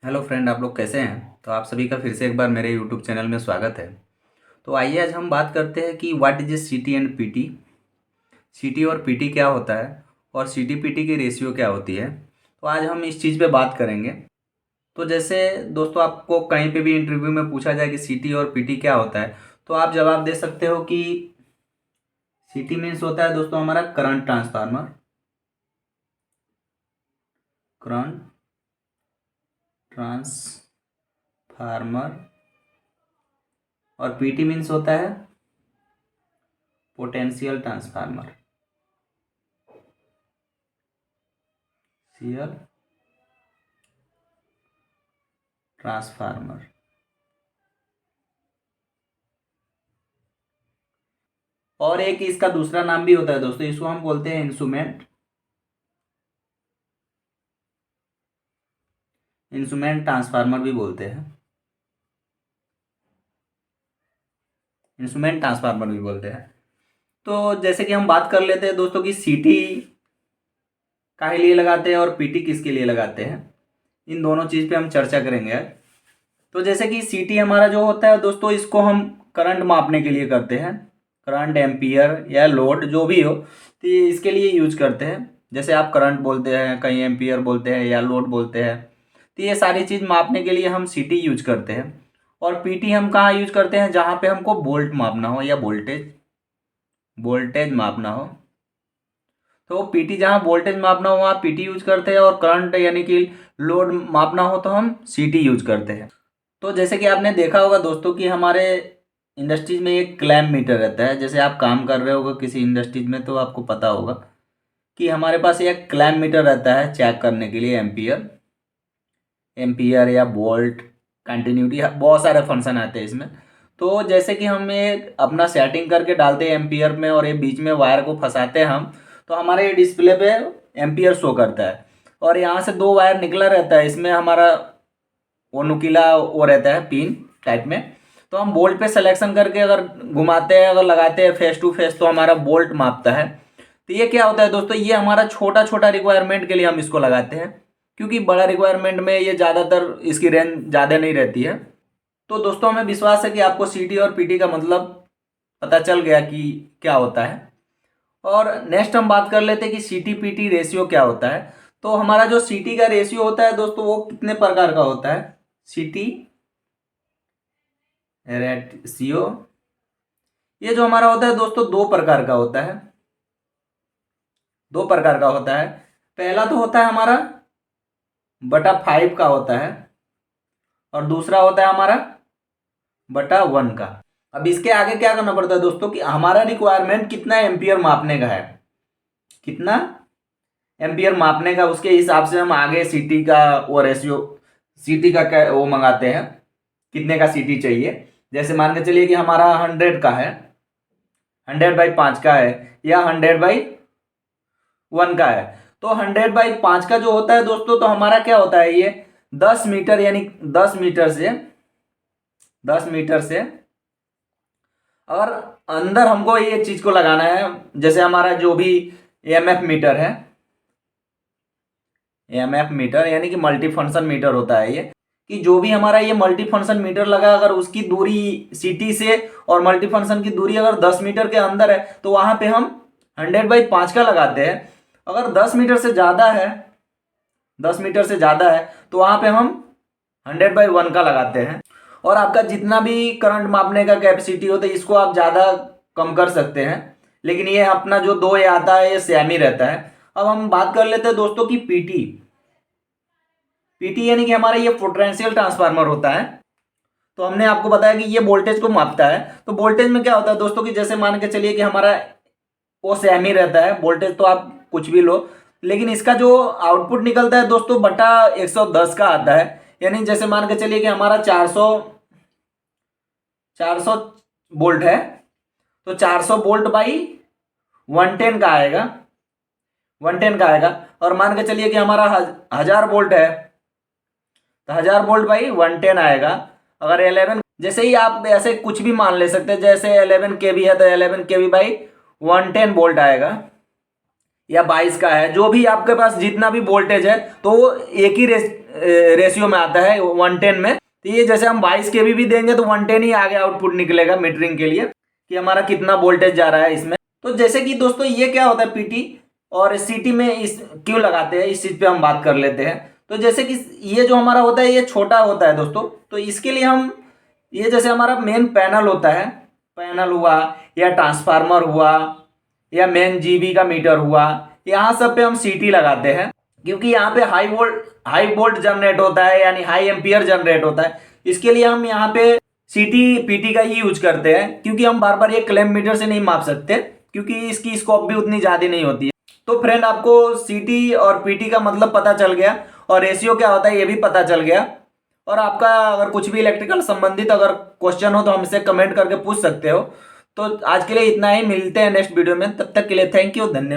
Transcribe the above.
Hello friend, आप लोग कैसे हैं। तो आप सभी का फिर से एक बार मेरे यूट्यूब चैनल में स्वागत है। तो आइए आज हम बात करते हैं कि व्हाट इज ए सीटी एंड पीटी। सीटी और पीटी क्या होता है और सीटी पीटी की रेशियो क्या होती है। तो आज हम इस चीज़ पे बात करेंगे। तो जैसे दोस्तों, आपको कहीं पे भी इंटरव्यू में पूछा जाए कि सीटी और पीटी क्या होता है, तो आप जवाब दे सकते हो कि सीटी मीन्स होता है दोस्तों हमारा करंट ट्रांसफार्मर। Current transformer. और पीटी मीन्स होता है पोटेंशियल ट्रांसफार्मर। CL transformer. और एक इसका दूसरा नाम भी होता है दोस्तों, इसको हम बोलते हैं इंस्ट्रूमेंट। इंस्ट्रूमेंट ट्रांसफार्मर भी बोलते हैं। इंस्ट्रूमेंट ट्रांसफार्मर भी बोलते हैं। तो जैसे कि हम बात कर लेते हैं दोस्तों कि सीटी काहे लिए लगाते हैं और पीटी किसके लिए लगाते हैं। इन दोनों चीज़ पे हम चर्चा करेंगे आज। तो जैसे कि सीटी हमारा जो होता है दोस्तों, इसको हम करंट मापने के लिए करते हैं। करंट, एम्पियर या लोड जो भी हो, तो ये इसके लिए यूज करते हैं। जैसे आप करंट बोलते हैं, कहीं एम्पियर बोलते हैं या लोड बोलते हैं। तो ये सारी चीज़ मापने के लिए हम सीटी यूज करते हैं। और पीटी हम कहाँ यूज करते हैं, जहाँ पे हमको वोल्ट मापना हो या वोल्टेज वोल्टेज मापना हो। तो पीटी जहाँ वोल्टेज मापना हो वहाँ पीटी यूज करते हैं, और करंट यानी कि लोड मापना हो तो हम सीटी यूज करते हैं। तो जैसे कि आपने देखा होगा दोस्तों कि हमारे इंडस्ट्रीज में एक क्लैम्प मीटर रहता है। जैसे आप काम कर रहे होगा किसी इंडस्ट्रीज में तो आपको पता होगा कि हमारे पास एक क्लैम्प मीटर रहता है चेक करने के लिए एम्पियर। एम्पियर या वोल्ट, कंटिन्यूटी, बहुत सारे फंक्शन आते हैं इसमें। तो जैसे कि हम ये अपना सेटिंग करके डालते हैं एम्पियर में, और ये बीच में वायर को फंसाते हैं हम, तो हमारे ये डिस्प्ले पे एम्पियर शो करता है। और यहाँ से दो वायर निकला रहता है, इसमें हमारा वो नुकीला वो रहता है पिन टाइप में। तो हम बोल्ट पे सिलेक्शन करके अगर घुमाते हैं, अगर लगाते हैं फेस टू फेस, तो हमारा बोल्ट मापता है। तो ये क्या होता है दोस्तों, ये हमारा छोटा छोटा रिक्वायरमेंट के लिए हम इसको लगाते हैं, क्योंकि बड़ा रिक्वायरमेंट में ये ज़्यादातर इसकी रेंज ज़्यादा नहीं रहती है। तो दोस्तों हमें विश्वास है कि आपको सीटी और पीटी का मतलब पता चल गया कि क्या होता है। और नेक्स्ट हम बात कर लेते हैं कि सीटी पीटी रेशियो क्या होता है। तो हमारा जो सीटी का रेशियो होता है दोस्तों, वो कितने प्रकार का होता है। सीटी रेशियो, ये जो हमारा होता है दोस्तों, दो प्रकार का होता है। दो प्रकार का होता है। पहला तो होता है हमारा बटा 5 का होता है, और दूसरा होता है हमारा बटा 1 का। अब इसके आगे क्या करना पड़ता है दोस्तों कि हमारा रिक्वायरमेंट कितना एम्पियर मापने का है, कितना एम्पियर मापने का, उसके हिसाब से हम आगे सीटी का वो रेशियो, सीटी का क्या वो मंगाते हैं, कितने का सीटी चाहिए। जैसे मान के चलिए कि हमारा 100 का है, 100/5 का है, या 100/1 का है। तो 100/5 का जो होता है दोस्तों, तो हमारा क्या होता है, ये 10 मीटर, यानी 10 मीटर से अगर अंदर हमको ये चीज को लगाना है, जैसे हमारा जो भी एएमएफ मीटर है, एएमएफ मीटर यानी कि मल्टी फंक्शन मीटर होता है ये, कि जो भी हमारा ये मल्टी फंक्शन मीटर लगा, अगर उसकी दूरी सीटी से और मल्टी फंक्शन की दूरी अगर 10 मीटर के अंदर है, तो वहां पे हम 100/5 का लगाते हैं। अगर 10 मीटर से ज्यादा है, 10 मीटर से ज्यादा है, तो वहां पे हम 100/1 का लगाते हैं। और आपका जितना भी करंट मापने का कैपेसिटी होता है, इसको आप ज़्यादा कम कर सकते हैं, लेकिन ये अपना जो दो ये आता है, ये सेम ही रहता है। अब हम बात कर लेते हैं दोस्तों की पीटी। पीटी यानी कि हमारा ये पोटेंशियल ट्रांसफार्मर होता है। तो हमने आपको बताया कि ये वोल्टेज को मापता है। तो वोल्टेज में क्या होता है दोस्तों कि जैसे मान के चलिए कि हमारा वो सेम ही रहता है वोल्टेज, तो आप कुछ भी लो, लेकिन इसका जो आउटपुट निकलता है दोस्तों बटा 110 का आता है। यानी जैसे मान के चलिए कि हमारा 400 वोल्ट है, तो 400 वोल्ट बाई 110 का आएगा, 110 का आएगा। और मान के चलिए कि हमारा 1000 वोल्ट है, तो 1000 वोल्ट बाई 110 आएगा। अगर 11, जैसे ही आप ऐसे कुछ भी मान ले सकते हैं, जैसे 11 kV है तो 11 kV बाई 110 वोल्ट आएगा, या 22 का है, जो भी आपके पास जितना भी वोल्टेज है, तो वो एक ही रेशियो में आता है 110 में। तो ये जैसे हम 22 kV भी देंगे तो 110 ही आगे आउटपुट निकलेगा मीटरिंग के लिए कि हमारा कितना वोल्टेज जा रहा है इसमें। तो जैसे कि दोस्तों ये क्या होता है पीटी और सीटी में इस क्यों लगाते हैं, इस चीज पे हम बात कर लेते हैं। तो जैसे कि ये जो हमारा होता है ये छोटा होता है दोस्तों, तो इसके लिए हम ये जैसे हमारा मेन पैनल होता है, पैनल हुआ या ट्रांसफार्मर हुआ या मेन जीबी का मीटर हुआ, यहाँ सब पे हम सीटी लगाते हैं क्योंकि यहाँ पे हाई वोल्ट जनरेट होता है, यानी हाई एम्पियर जनरेट होता है। इसके लिए हम यहाँ पे सीटी पीटी का ही यूज करते हैं क्योंकि हम बार बार ये क्लैंप मीटर से नहीं माप सकते क्योंकि इसकी स्कोप भी उतनी ज्यादा नहीं होती है। तो फ्रेंड आपको सीटी और पीटी का मतलब पता चल गया और रेशियो क्या होता है ये भी पता चल गया। और आपका अगर कुछ भी इलेक्ट्रिकल संबंधित अगर क्वेश्चन हो तो हमसे कमेंट करके पूछ सकते हो। तो आज के लिए इतना ही, मिलते हैं नेक्स्ट वीडियो में, तब तक के लिए थैंक यू, धन्यवाद।